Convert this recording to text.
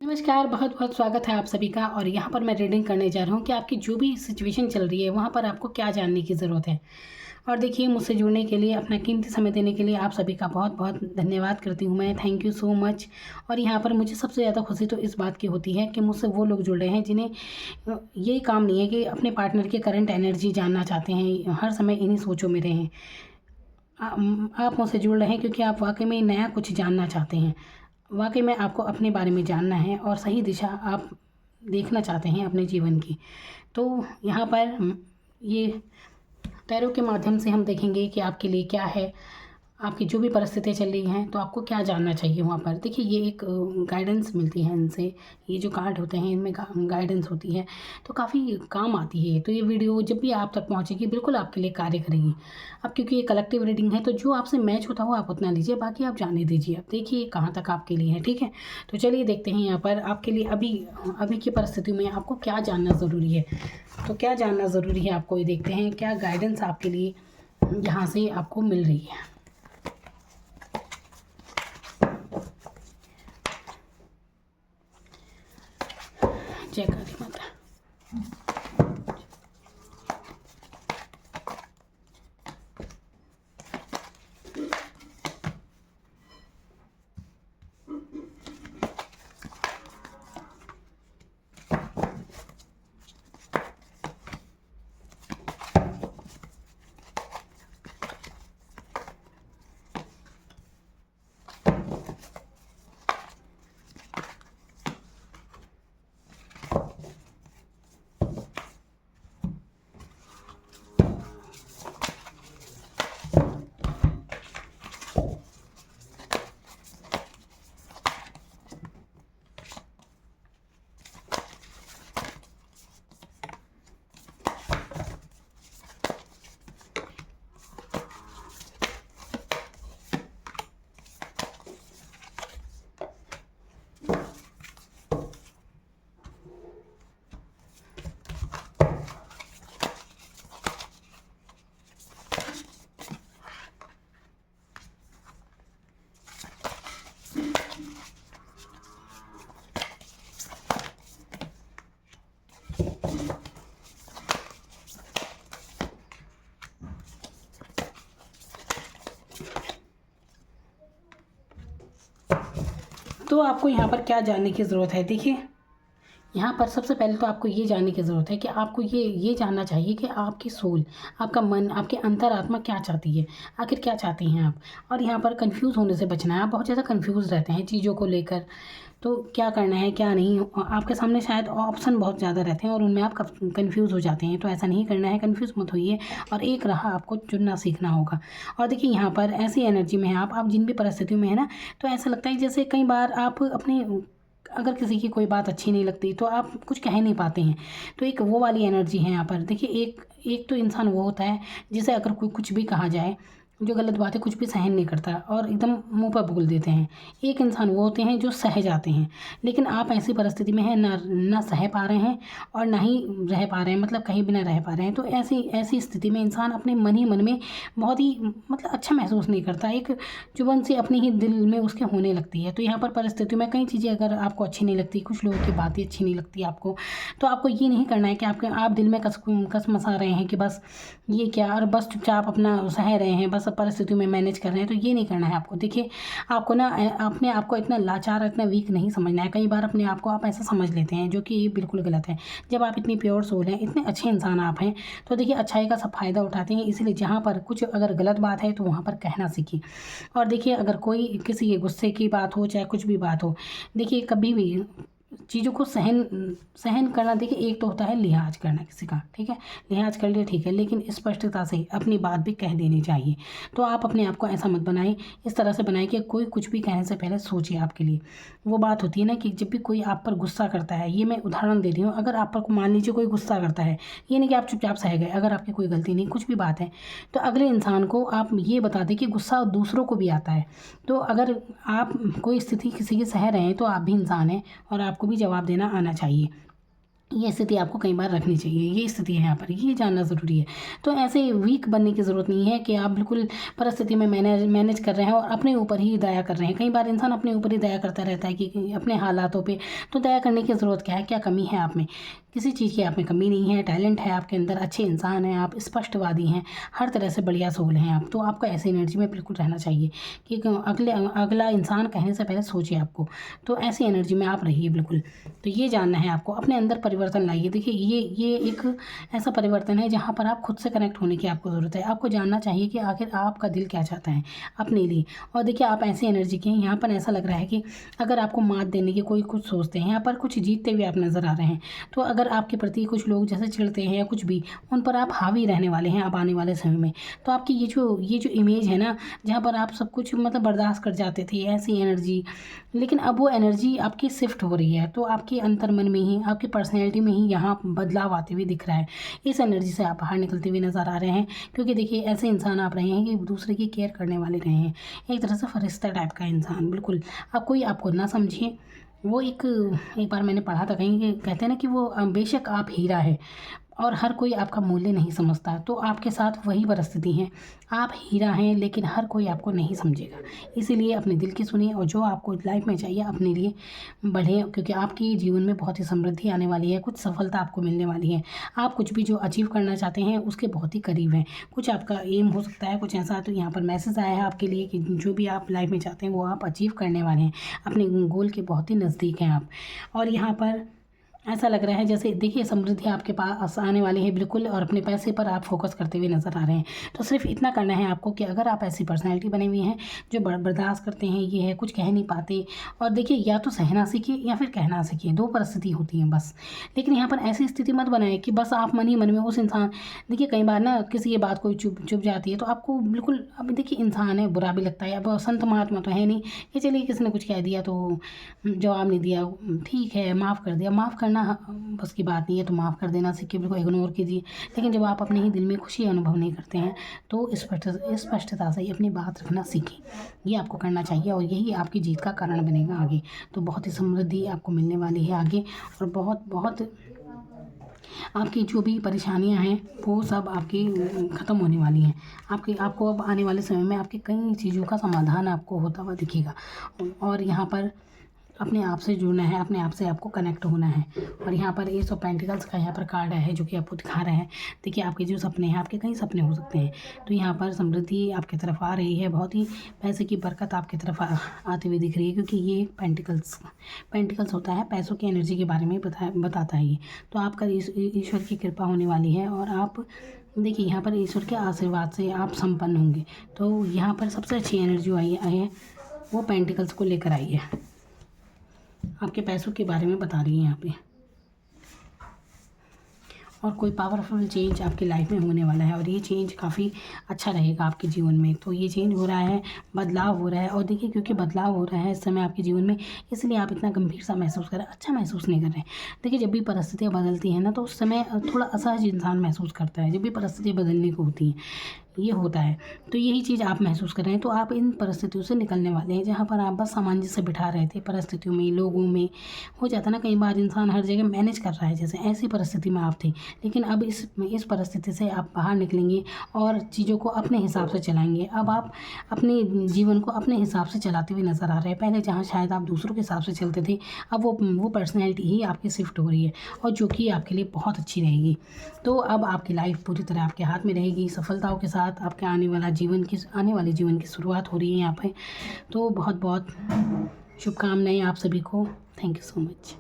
नमस्कार, बहुत बहुत स्वागत है आप सभी का। और यहाँ पर मैं रीडिंग करने जा रहा हूँ कि आपकी जो भी सिचुएशन चल रही है वहाँ पर आपको क्या जानने की ज़रूरत है। और देखिए, मुझसे जुड़ने के लिए, अपना कीमती समय देने के लिए आप सभी का बहुत बहुत धन्यवाद करती हूँ मैं। Thank you so much. और यहाँ पर मुझे सबसे ज़्यादा खुशी तो इस बात की होती है कि मुझसे वो लोग जुड़ रहे हैं जिन्हें ये काम नहीं है कि अपने पार्टनर की करंट एनर्जी जानना चाहते हैं, हर समय इन्हीं सोचों में रहें। आप मुझसे जुड़ रहे हैं क्योंकि आप वाकई में नया कुछ जानना चाहते हैं। वाकई में आपको अपने बारे में जानना है और सही दिशा आप देखना चाहते हैं अपने जीवन की। तो यहाँ पर ये टैरो के माध्यम से हम देखेंगे कि आपके लिए क्या है, आपकी जो भी परिस्थितियाँ चल रही हैं तो आपको क्या जानना चाहिए वहाँ पर। देखिए, ये एक गाइडेंस मिलती है इनसे। ये जो कार्ड होते हैं इनमें गाइडेंस होती है, तो काफ़ी काम आती है। तो ये वीडियो जब भी आप तक पहुँचेगी बिल्कुल आपके लिए कार्य करेगी। अब क्योंकि ये कलेक्टिव रीडिंग है तो जो आपसे मैच होता हो आप उतना लीजिए, बाकी आप जाने दीजिए। अब देखिए कहाँ तक आपके लिए है, ठीक है। तो चलिए देखते हैं यहाँ पर आपके लिए अभी अभी की परिस्थिति में आपको क्या जानना ज़रूरी है। तो क्या जानना ज़रूरी है आपको, ये देखते हैं क्या गाइडेंस आपके लिए यहाँ से आपको मिल रही है। जय काली माता। तो आपको यहाँ पर क्या जानने की ज़रूरत है। देखिए, यहाँ पर सबसे पहले तो आपको ये जानने की ज़रूरत है कि आपको ये जानना चाहिए कि आपकी सोल, आपका मन, आपकी अंतरात्मा क्या चाहती है, आखिर क्या चाहती हैं आप। और यहाँ पर कंफ्यूज होने से बचना है। आप बहुत ज़्यादा कंफ्यूज रहते हैं चीज़ों को लेकर, तो क्या करना है क्या नहीं। आपके सामने शायद ऑप्शन बहुत ज़्यादा रहते हैं और उनमें आप कंफ्यूज हो जाते हैं। तो ऐसा नहीं करना है, कंफ्यूज मत होइए और एक राह आपको चुनना सीखना होगा। और देखिए, यहाँ पर ऐसी एनर्जी में है आप जिन भी परिस्थितियों में है ना, तो ऐसा लगता है जैसे कई बार आप अपने, अगर किसी की कोई बात अच्छी नहीं लगती तो आप कुछ कह नहीं पाते हैं। तो एक वो वाली एनर्जी है यहाँ पर। देखिए, एक एक तो इंसान वो होता है जिसे अगर कोई कुछ भी कहा जाए, जो गलत बात है, कुछ भी सहन नहीं करता और एकदम मुंह पर बोल देते हैं। एक इंसान वो होते हैं जो सह जाते हैं। लेकिन आप ऐसी परिस्थिति में हैं, ना सह पा रहे हैं और ना ही रह पा रहे हैं, मतलब कहीं भी ना रह पा रहे हैं। तो ऐसी ऐसी स्थिति में इंसान अपने मन ही मन में बहुत ही मतलब अच्छा महसूस नहीं करता। एक चुभन सी अपने ही दिल में उसके होने लगती है। तो यहाँ पर परिस्थिति में कई चीज़ें अगर आपको अच्छी नहीं लगती, कुछ लोगों की बातें अच्छी नहीं लगती आपको, तो आपको ये नहीं करना है कि आप दिल में कस मसा रहे हैं कि बस ये क्या, और बस चुपचाप अपना सह रहे हैं, बस परिस्थितियों में मैनेज कर रहे हैं। तो ये नहीं करना है आपको। देखिए, आपको ना अपने आप को इतना लाचार, इतना वीक नहीं समझना है। कई बार अपने आप को आप ऐसा समझ लेते हैं जो कि ये बिल्कुल गलत है। जब आप इतनी प्योर सोल हैं, इतने अच्छे इंसान आप हैं, तो देखिए अच्छाई का सब फ़ायदा उठाते हैं। इसलिए जहाँ पर कुछ अगर गलत बात है तो वहाँ पर कहना सीखिए। और देखिए, अगर कोई किसी के गुस्से की बात हो, चाहे कुछ भी बात हो, देखिए कभी भी चीज़ों को सहन सहन करना। देखिए, एक तो होता है लिहाज करना किसी का, ठीक है, लिहाज कर लिया ठीक है, लेकिन स्पष्टता से अपनी बात भी कह देनी चाहिए। तो आप अपने आप को ऐसा मत बनाएं, इस तरह से बनाएं कि कोई कुछ भी कहने से पहले सोचे आपके लिए। वो बात होती है ना कि जब भी कोई आप पर गुस्सा करता है, ये मैं उदाहरण दे रही हूँ, अगर आप पर मान लीजिए कोई गुस्सा करता है, ये नहीं कि आप चुपचाप सह गए, अगर आपकी कोई गलती नहीं, कुछ भी बात है, तो अगले इंसान को आप ये बता दें कि गुस्सा दूसरों को भी आता है। तो अगर आप कोई स्थिति किसी की सह रहे हैं तो आप भी इंसान हैं और आपको भी जवाब देना आना चाहिए। ये स्थिति आपको कई बार रखनी चाहिए, ये स्थिति है यहाँ पर, ये जानना ज़रूरी है। तो ऐसे वीक बनने की ज़रूरत नहीं है कि आप बिल्कुल परिस्थिति में मैनेज कर रहे हैं और अपने ऊपर ही दया कर रहे हैं। कई बार इंसान अपने ऊपर ही दया करता रहता है कि अपने हालातों पे, तो दया करने की ज़रूरत क्या है? क्या कमी है आप में? किसी चीज़ की आप में कमी नहीं है, टैलेंट है आपके अंदर, अच्छे इंसान हैं आप, स्पष्टवादी हैं, हर तरह से बढ़िया सोल हैं आप। तो आपको ऐसी एनर्जी में बिल्कुल रहना चाहिए कि अगला इंसान कहने से पहले सोचे आपको, तो ऐसी एनर्जी में आप रहिए बिल्कुल। तो ये जानना है आपको, अपने अंदर परिवर्तन लाइए। देखिए ये एक ऐसा परिवर्तन है जहाँ पर आप खुद से कनेक्ट होने की आपको ज़रूरत है। आपको जानना चाहिए कि आखिर आपका दिल क्या चाहता है अपने लिए। और देखिए आप ऐसी एनर्जी के हैं, यहाँ पर ऐसा लग रहा है कि अगर आपको मात देने की कोई कुछ सोचते हैं, यहाँ पर कुछ जीतते हुए आप नज़र आ रहे हैं। तो अगर आपके प्रति कुछ लोग जैसे चिढ़ते हैं या कुछ भी, उन पर आप हावी रहने वाले हैं अब आने वाले समय में। तो आपकी ये जो इमेज है ना, जहाँ पर आप सब कुछ मतलब बर्दाश्त कर जाते थे, ऐसी एनर्जी, लेकिन अब वो एनर्जी आपकी शिफ्ट हो रही है। तो आपके अंतर्मन में ही, आपकी पर्सनैलिटी में ही यहाँ बदलाव आते हुए दिख रहा है। इस एनर्जी से आप बाहर निकलते हुए नज़र आ रहे हैं, क्योंकि देखिए ऐसे इंसान आप रहे हैं कि दूसरे की केयर करने वाले रहे हैं, एक तरह से फरिश्ता टाइप का इंसान। बिल्कुल आप कोई आपको ना समझिए। वो एक बार मैंने पढ़ा था कहीं कि कहते हैं ना कि वो बेशक आप हीरा है और हर कोई आपका मूल्य नहीं समझता। तो आपके साथ वही परिस्थिति है, आप हीरा हैं लेकिन हर कोई आपको नहीं समझेगा। इसीलिए अपने दिल की सुनिए और जो आपको लाइफ में चाहिए अपने लिए बढ़े, क्योंकि आपके जीवन में बहुत ही समृद्धि आने वाली है, कुछ सफलता आपको मिलने वाली है। आप कुछ भी जो अचीव करना चाहते हैं उसके बहुत ही करीब हैं। कुछ आपका एम हो सकता है, कुछ ऐसा। तो यहाँ पर मैसेज आया है आपके लिए कि जो भी आप लाइफ में चाहते हैं वो आप अचीव करने वाले हैं, अपने गोल के बहुत ही नज़दीक हैं आप। और यहाँ पर ऐसा लग रहा है जैसे देखिए समृद्धि आपके पास आने वाली है बिल्कुल, और अपने पैसे पर आप फोकस करते हुए नज़र आ रहे हैं। तो सिर्फ इतना करना है आपको कि अगर आप ऐसी पर्सनैलिटी बने हुई हैं जो बर्दाश्त करते हैं, ये है कुछ कह नहीं पाते, और देखिए या तो सहना सीखिए या फिर कहना सीखिए, दो परिस्थिति होती हैं बस। लेकिन यहाँ पर ऐसी स्थिति मत बनाए कि बस आप मन ही मन में उस इंसान, देखिए कई बार ना किसी की बात कोई चुप जाती है तो आपको बिल्कुल, अब देखिए इंसान है, बुरा भी लगता है। अब संत महात्मा तो है नहीं कि चलिए किसी ने कुछ कह दिया तो जवाब नहीं दिया, ठीक है माफ़ कर दिया। माफ़ करना बस की बात नहीं है, तो माफ़ कर देना सीखिए, बिल्कुल इग्नोर कीजिए। लेकिन जब आप अपने ही दिल में खुशी अनुभव नहीं करते हैं तो स्पष्टता से ही अपनी बात रखना सीखें। ये आपको करना चाहिए और यही आपकी जीत का कारण बनेगा आगे। तो बहुत ही समृद्धि आपको मिलने वाली है आगे, और बहुत बहुत आपकी जो भी परेशानियां हैं वो सब आपकी ख़त्म होने वाली हैं। आपको अब आने वाले समय में आपकी कई चीज़ों का समाधान आपको होता हुआ दिखेगा। और यहाँ पर अपने आप से जुड़ना है, अपने आप से आपको कनेक्ट होना है। और यहाँ पर एस ऑफ पेंटिकल्स का यहाँ पर कार्ड है जो कि आपको दिखा रहे हैं। देखिए आपके जो सपने हैं, आपके कई सपने हो सकते हैं, तो यहाँ पर समृद्धि आपकी तरफ आ रही है, बहुत ही पैसे की बरकत आपकी तरफ आती हुई दिख रही है, क्योंकि ये पेंटिकल्स होता है, पैसों की एनर्जी के बारे में बताता है ये। तो आपका ईश्वर की कृपा होने वाली है, और आप देखिए यहाँ पर ईश्वर के आशीर्वाद से आप संपन्न होंगे। तो यहाँ पर सबसे अच्छी एनर्जी आई है वो पेंटिकल्स को लेकर आई है, आपके पैसों के बारे में बता रही है यहाँ पे। और कोई पावरफुल चेंज आपकी लाइफ में होने वाला है, और ये चेंज काफ़ी अच्छा रहेगा आपके जीवन में। तो ये चेंज हो रहा है, बदलाव हो रहा है, और देखिए क्योंकि बदलाव हो रहा है इस समय आपके जीवन में, इसलिए आप इतना गंभीर सा महसूस कर रहे हैं, अच्छा महसूस नहीं कर रहे हैं। देखिए जब भी परिस्थितियाँ बदलती हैं ना तो उस समय थोड़ा असहज इंसान महसूस करता है, जब भी परिस्थितियाँ बदलने को होती हैं ये होता है। तो यही चीज़ आप महसूस कर रहे हैं। तो आप इन परिस्थितियों से निकलने वाले हैं जहाँ पर आप बस सामंजस्य बिठा रहे थे, परिस्थितियों में, लोगों में। हो जाता ना कई बार इंसान हर जगह मैनेज कर रहा है, जैसे ऐसी परिस्थिति में आप थे। लेकिन अब इस परिस्थिति से आप बाहर निकलेंगे और चीज़ों को अपने हिसाब से चलाएंगे। अब आप अपने जीवन को अपने हिसाब से चलाते हुए नज़र आ रहे हैं। पहले जहाँ शायद आप दूसरों के हिसाब से चलते थे, अब वो पर्सनैलिटी ही आपकी शिफ्ट हो रही है, और जो कि आपके लिए बहुत अच्छी रहेगी। तो अब आपकी लाइफ पूरी तरह आपके हाथ में रहेगी, सफलताओं के साथ आपके आने वाले जीवन की शुरुआत हो रही है यहाँ पे। तो बहुत बहुत शुभकामनाएं आप सभी को। Thank you so much.